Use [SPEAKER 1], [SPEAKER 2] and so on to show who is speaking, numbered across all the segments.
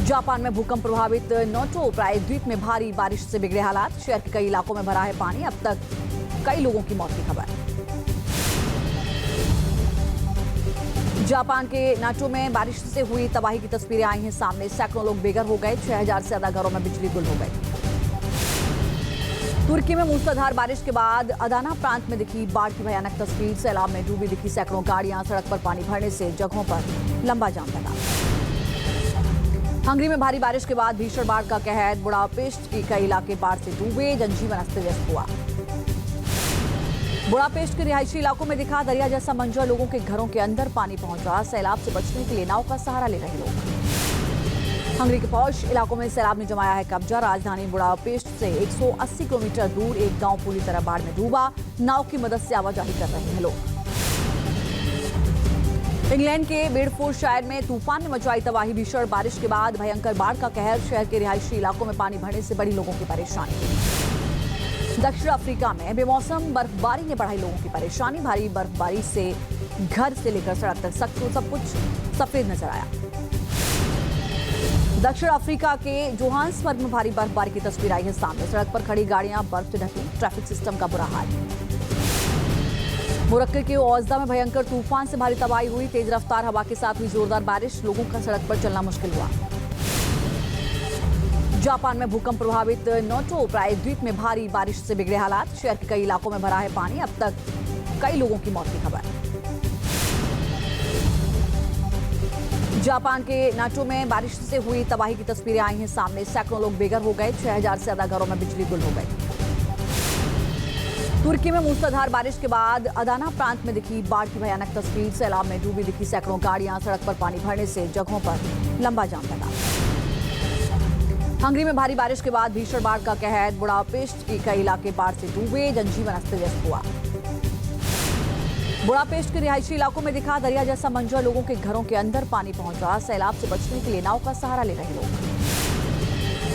[SPEAKER 1] Japan में भूकंप प्रभावित नोटो प्रायद्वीप में भारी बारिश से बिगड़े हालात। शहर के कई इलाकों में भरा है पानी। अब तक कई लोगों की मौत की खबर। जापान के नाटो में बारिश से हुई तबाही की तस्वीरें आई हैं सामने। सैकड़ों लोग बेघर हो गए। 6000 से ज्यादा घरों में बिजली गुल हो गई। तुर्की में मूसलाधार बारिश के बाद अदाना प्रांत में दिखी बाढ़ की भयानक तस्वीर। सैलाब में डूबी दिखी सैकड़ों गाड़ियां। सड़क पर पानी भरने से जगहों पर लंबा जाम लगा। हंगरी में भारी बारिश के बाद भीषण बाढ़ का कहर। बुडापेस्ट के कई इलाके बाढ़ से डूबे। जनजीवन अस्त व्यस्त हुआ। बुडापेस्ट के रिहायशी इलाकों में दिखा दरिया जैसा मंजर। लोगों के घरों के अंदर पानी पहुंचा। सैलाब से बचने के लिए नाव का सहारा ले रहे लोग। हंगरी के पौष इलाकों में सैलाब ने जमाया है कब्जा। राजधानी बुडापेस्ट से 180 किलोमीटर दूर एक गांव पूरी तरह बाढ़ में डूबा। नाव की मदद से आवाजाही कर रहे हैं लोग। इंग्लैंड के बेडफोर्डशायर में तूफान ने मचाई तबाही। भीषण बारिश के बाद भयंकर बाढ़ का कहर। शहर के रिहायशी इलाकों में पानी भरने से बड़ी लोगों की परेशानी। दक्षिण अफ्रीका में बेमौसम बर्फबारी ने बढ़ाई लोगों की परेशानी। भारी बर्फबारी से घर से लेकर सड़क तक सब कुछ सफेद नजर आया। दक्षिण अफ्रीका के जोहान्सबर्ग में भारी बर्फबारी की तस्वीर आई है सामने। सड़क पर खड़ी गाड़ियां बर्फ से ढकी। ट्रैफिक सिस्टम का बुरा हाल। मोरक्को के ओजदा में भयंकर तूफान से भारी तबाही हुई। तेज रफ्तार हवा के साथ हुई जोरदार बारिश। लोगों का सड़क पर चलना मुश्किल हुआ। जापान में भूकंप प्रभावित नोटो प्रायद्वीप में भारी बारिश से बिगड़े हालात। शहर के कई इलाकों में भरा है पानी। अब तक कई लोगों की मौत की खबर। जापान के नाटो में बारिश से हुई तबाही की तस्वीरें आई हैं सामने। सैकड़ों लोग बेघर हो गए। 6000 से ज्यादा घरों में बिजली गुल हो गई। तुर्की में मूसलाधार बारिश के बाद अदाना प्रांत में दिखी बाढ़ की भयानक तस्वीर। सैलाब में डूबी दिखी सैकड़ों गाड़ियां। सड़क पर पानी भरने से जगहों पर लंबा जाम लगा। हंगरी में भारी बारिश के बाद भीषण बाढ़ का कहर। बुडापेस्ट के कई इलाके बाढ़ से डूबे। जनजीवन अस्त व्यस्त हुआ। बुडापेस्ट के रिहायशी इलाकों में दिखा दरिया जैसा मंजर। लोगों के घरों के अंदर पानी पहुंचा। सैलाब से बचने के लिए नाव का सहारा ले रहे लोग।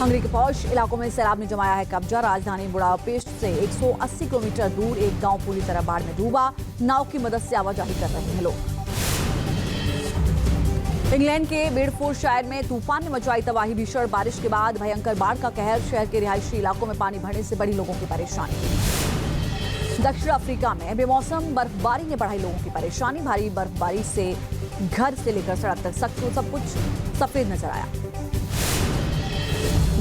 [SPEAKER 1] हंगरी के पौष इलाकों में सैलाब ने जमाया है कब्जा। राजधानी बुडापेस्ट से 180 किलोमीटर दूर एक गांव पूरी तरह बाढ़ में डूबा। नाव की मदद से आवाजाही कर रहे हैं लोग। इंग्लैंड के बेडफोर्डशायर में तूफान ने मचाई तबाही। भीषण बारिश के बाद भयंकर बाढ़ का कहर। शहर के रिहायशी इलाकों में पानी भरने से बड़ी लोगों की परेशानी। दक्षिण अफ्रीका में बेमौसम बर्फबारी ने बढ़ाई लोगों की परेशानी। भारी बर्फबारी से घर से लेकर सड़क तक सब कुछ सफेद नजर आया।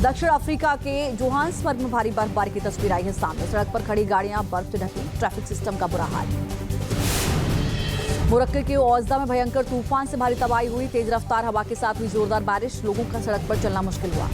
[SPEAKER 1] दक्षिण अफ्रीका के जोहान्सबर्ग में भारी बर्फबारी की तस्वीर आई है सामने। सड़क पर खड़ी गाड़ियां बर्फ से ढकी। ट्रैफिक सिस्टम का बुरा हाल। मोरक्को के ओजदा में भयंकर तूफान से भारी तबाही हुई। तेज रफ्तार हवा के साथ हुई जोरदार बारिश। लोगों का सड़क पर चलना मुश्किल हुआ।